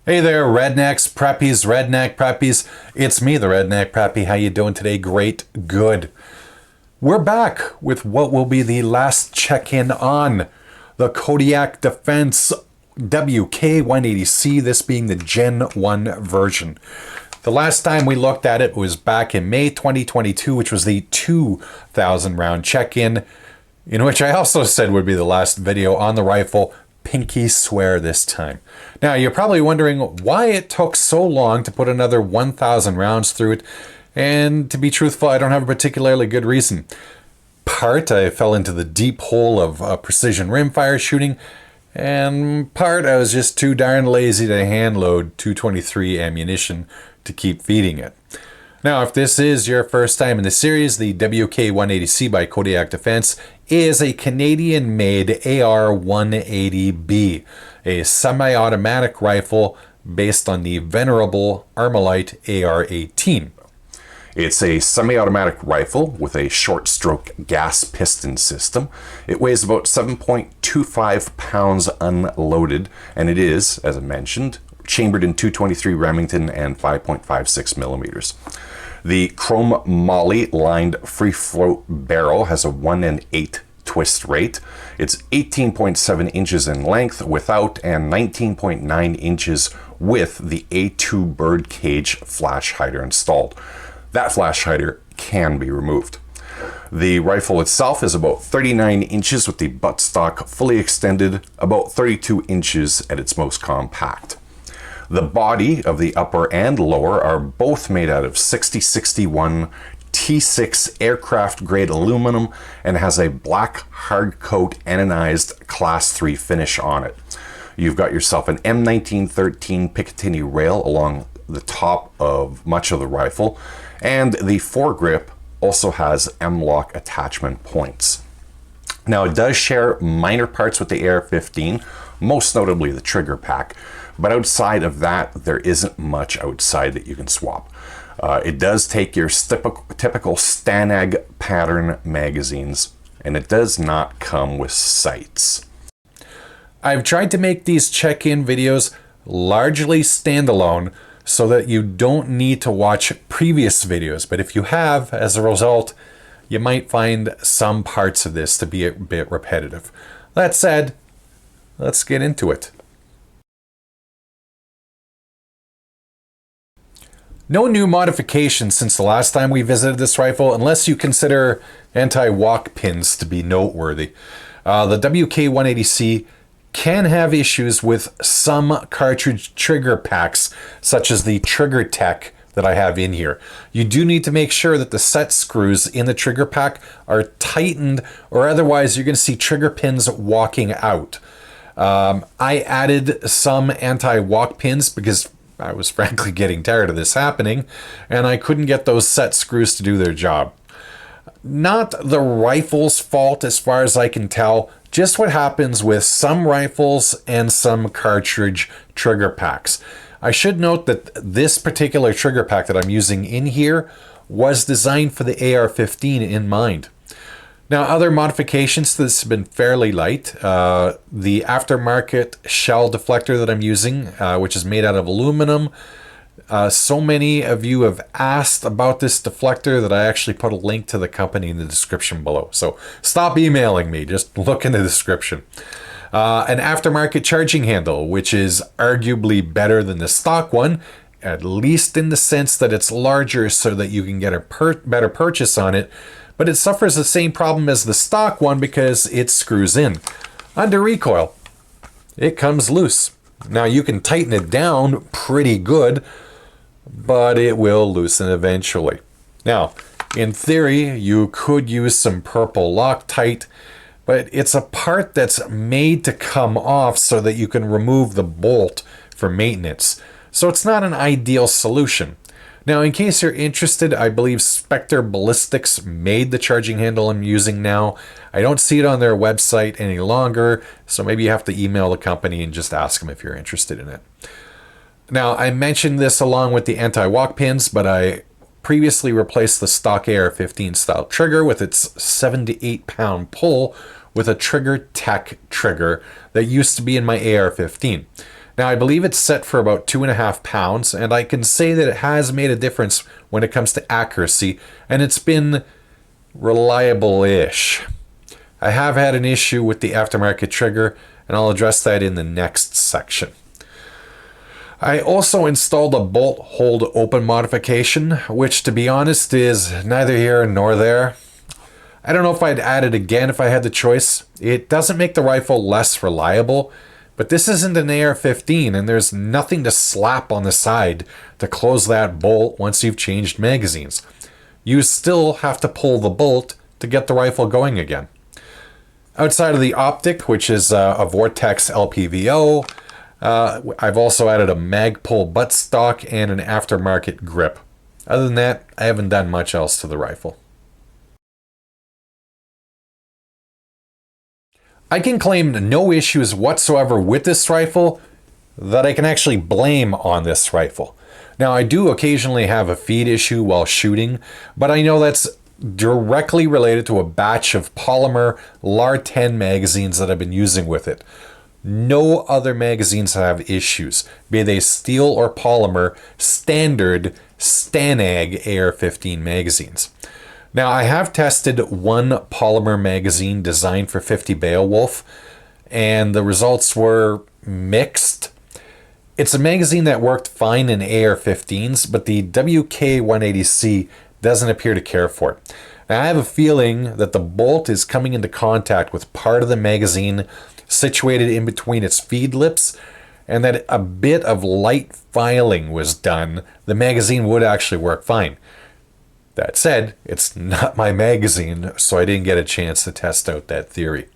Hey there, Rednecks, Preppies, Redneck Preppies. It's me, the Redneck Preppy. How you doing today? Great, good. We're back with what will be the last check-in on the Kodiak Defense WK-180C, this being the Gen 1 version. The last time we looked at it was back in May 2022, which was the 2,000 round check-in, in which I also said would be the last video on the rifle. Pinky swear this time. Now, you're probably wondering why it took so long to put another 1,000 rounds through it, and to be truthful, I don't have a particularly good reason. Part, I fell into the deep hole of precision rimfire shooting, and part, I was just too darn lazy to hand load 223 ammunition to keep feeding it. Now, if this is your first time in the series, the WK-180C by Kodiak Defense is a Canadian-made AR-180B, a semi-automatic rifle based on the venerable Armalite AR-18. It's a semi-automatic rifle with a short-stroke gas piston system. It weighs about 7.25 pounds unloaded, and it is, as I mentioned, chambered in 223 Remington and 5.56 millimeters. The chrome moly lined free float barrel has a 1 1/8 twist rate. It's 18.7 inches in length without and 19.9 inches with the A2 birdcage flash hider installed. That flash hider can be removed. The rifle itself is about 39 inches with the buttstock fully extended, about 32 inches at its most compact. The body of the upper and lower are both made out of 6061 T6 aircraft grade aluminum and has a black hard coat anodized class 3 finish on it. You've got yourself an M1913 Picatinny rail along the top of much of the rifle, and the foregrip also has M-lock attachment points. Now, it does share minor parts with the AR-15, most notably the trigger pack, but outside of that, there isn't much outside that you can swap. It does take your typical Stanag pattern magazines, and it does not come with sights. I've tried to make these check-in videos largely standalone so that you don't need to watch previous videos, but if you have, as a result, you might find some parts of this to be a bit repetitive. That said, let's get into it. No new modifications since the last time we visited this rifle, unless you consider anti-walk pins to be noteworthy. The WK-180C can have issues with some cartridge trigger packs, such as the Trigger Tech that I have in here. You do need to make sure that the set screws in the trigger pack are tightened, or otherwise you're going to see trigger pins walking out. I added some anti-walk pins because I was frankly getting tired of this happening, and I couldn't get those set screws to do their job. Not the rifle's fault as far as I can tell, just what happens with some rifles and some cartridge trigger packs. I should note that this particular trigger pack that I'm using in here was designed for the AR-15 in mind. Now, other modifications to this have been fairly light. The aftermarket shell deflector that I'm using, which is made out of aluminum. So many of you have asked about this deflector that I actually put a link to the company in the description below. So stop emailing me, just look in the description. An aftermarket charging handle, which is arguably better than the stock one, at least in the sense that it's larger so that you can get a better purchase on it. But it suffers the same problem as the stock one because it screws in. Under recoil, it comes loose. Now, you can tighten it down pretty good, but it will loosen eventually. Now, in theory, you could use some purple Loctite, but it's a part that's made to come off so that you can remove the bolt for maintenance. So it's not an ideal solution. Now, in case you're interested, I believe Spectre Ballistics made the charging handle I'm using now. I don't see it on their website any longer, so maybe you have to email the company and just ask them if you're interested in it. Now, I mentioned this along with the anti-walk pins, but I previously replaced the stock AR-15 style trigger with its 7 to 8 pound pull with a Trigger Tech trigger that used to be in my AR-15. Now, I believe it's set for about 2.5 pounds, and I can say that it has made a difference when it comes to accuracy, and it's been reliable-ish. I have had an issue with the aftermarket trigger, and I'll address that in the next section. I also installed a bolt hold open modification, which to be honest is neither here nor there. I don't know if I'd add it again if I had the choice. It doesn't make the rifle less reliable, but this isn't an AR-15 and there's nothing to slap on the side to close that bolt once you've changed magazines. You still have to pull the bolt to get the rifle going again. Outside of the optic, which is a Vortex LPVO, I've also added a Magpul buttstock and an aftermarket grip. Other than that, I haven't done much else to the rifle. I can claim no issues whatsoever with this rifle that I can actually blame on this rifle. Now, I do occasionally have a feed issue while shooting, but I know that's directly related to a batch of polymer LAR-10 magazines that I've been using with it. No other magazines have issues, be they steel or polymer, standard Stanag AR-15 magazines. Now, I have tested one polymer magazine designed for 50 Beowulf, and the results were mixed. It's a magazine that worked fine in AR-15s, but the WK-180C doesn't appear to care for it. Now, I have a feeling that the bolt is coming into contact with part of the magazine situated in between its feed lips, and that a bit of light filing was done, the magazine would actually work fine. That said, it's not my magazine, so I didn't get a chance to test out that theory.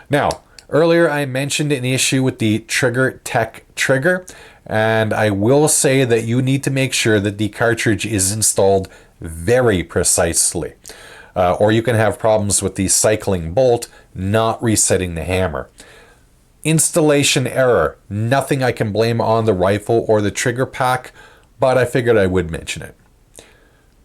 Now, earlier I mentioned an issue with the Trigger Tech trigger, and I will say that you need to make sure that the cartridge is installed very precisely, or you can have problems with the cycling bolt not resetting the hammer. Installation error, nothing I can blame on the rifle or the trigger pack, but I figured I would mention it.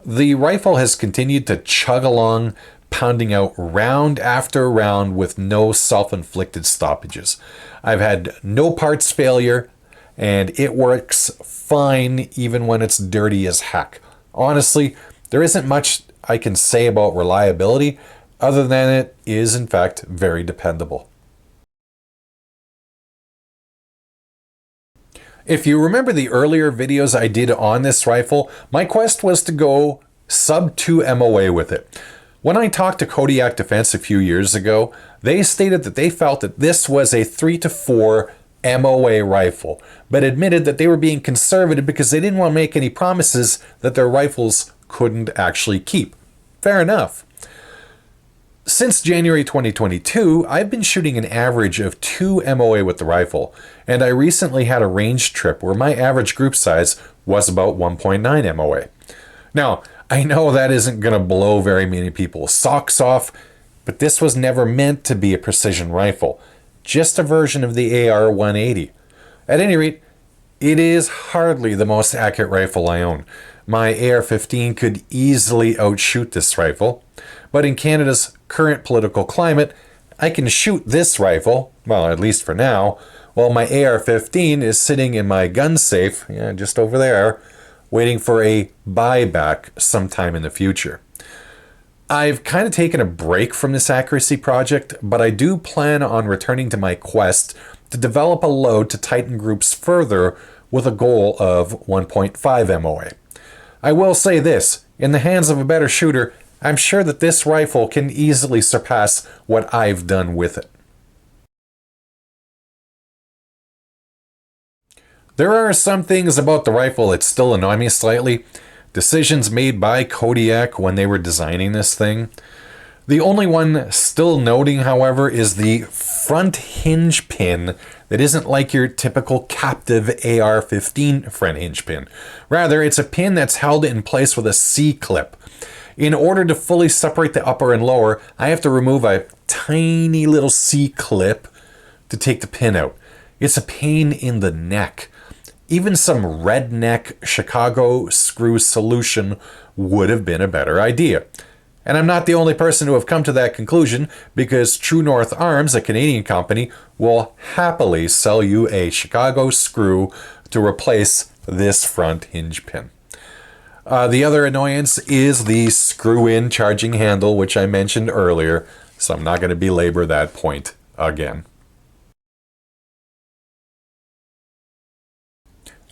The rifle has continued to chug along, pounding out round after round with no self-inflicted stoppages. I've had no parts failure, and it works fine even when it's dirty as heck. Honestly, there isn't much I can say about reliability, other than it is in fact very dependable. If you remember the earlier videos I did on this rifle, my quest was to go sub 2 MOA with it. When I talked to Kodiak Defense a few years ago, they stated that they felt that this was a 3 to 4 MOA rifle, but admitted that they were being conservative because they didn't want to make any promises that their rifles couldn't actually keep. Fair enough. Since January 2022, I've been shooting an average of 2 MOA with the rifle, and I recently had a range trip where my average group size was about 1.9 MOA. Now, I know that isn't going to blow very many people's socks off, but this was never meant to be a precision rifle, just a version of the AR-180. At any rate, it is hardly the most accurate rifle I own. My AR-15 could easily outshoot this rifle, but in Canada's current political climate, I can shoot this rifle, well, at least for now, while my AR-15 is sitting in my gun safe, just over there, waiting for a buyback sometime in the future. I've kind of taken a break from this accuracy project, but I do plan on returning to my quest to develop a load to tighten groups further with a goal of 1.5 MOA. I will say this, in the hands of a better shooter, I'm sure that this rifle can easily surpass what I've done with it. There are some things about the rifle that still annoy me slightly. Decisions made by Kodiak when they were designing this thing. The only one still noting, however, is the front hinge pin that isn't like your typical captive AR-15 front hinge pin. Rather, it's a pin that's held in place with a C-clip. In order to fully separate the upper and lower, I have to remove a tiny little C-clip to take the pin out. It's a pain in the neck. Even some Redneck Chicago screw solution would have been a better idea. And I'm not the only person to have come to that conclusion, because True North Arms, a Canadian company, will happily sell you a Chicago screw to replace this front hinge pin. The other annoyance is the screw-in charging handle, which I mentioned earlier, so I'm not going to belabor that point again.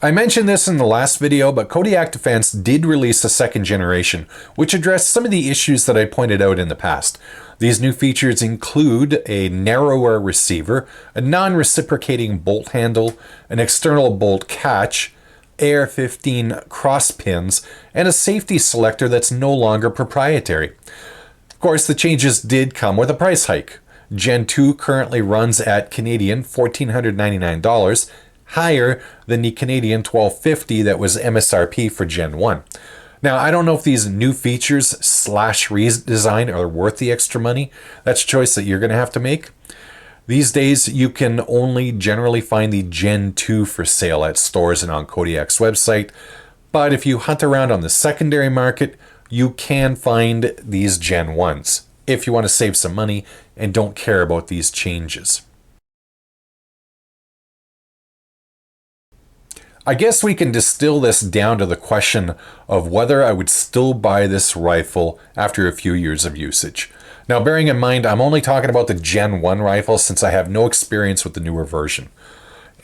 I mentioned this in the last video, but Kodiak Defense did release a second generation, which addressed some of the issues that I pointed out in the past. These new features include a narrower receiver, a non-reciprocating bolt handle, an external bolt catch, AR-15 cross pins, and a safety selector that's no longer proprietary. Of course, the changes did come with a price hike. Gen 2 currently runs at Canadian $1,499, higher than the Canadian $1,250 that was MSRP for Gen 1. Now, I don't know if these new features / redesign are worth the extra money. That's a choice that you're going to have to make. These days, you can only generally find the Gen 2 for sale at stores and on Kodiak's website. But if you hunt around on the secondary market, you can find these Gen 1s if you want to save some money and don't care about these changes. I guess we can distill this down to the question of whether I would still buy this rifle after a few years of usage. Now, bearing in mind, I'm only talking about the Gen 1 rifle since I have no experience with the newer version.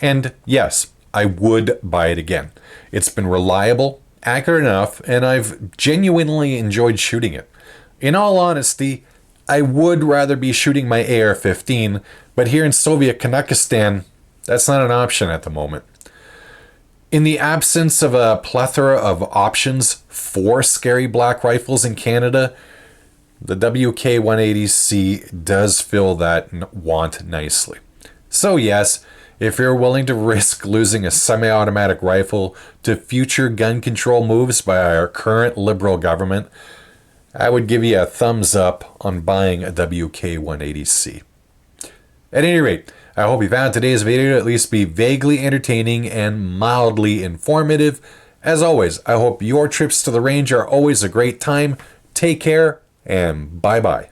And yes, I would buy it again. It's been reliable, accurate enough, and I've genuinely enjoyed shooting it. In all honesty, I would rather be shooting my AR-15, but here in Soviet Kanakistan, that's not an option at the moment. In the absence of a plethora of options for scary black rifles in Canada, the WK-180C does fill that want nicely. So yes, if you're willing to risk losing a semi-automatic rifle to future gun control moves by our current liberal government, I would give you a thumbs up on buying a WK-180C. At any rate, I hope you found today's video to at least be vaguely entertaining and mildly informative. As always, I hope your trips to the range are always a great time. Take care, and bye-bye.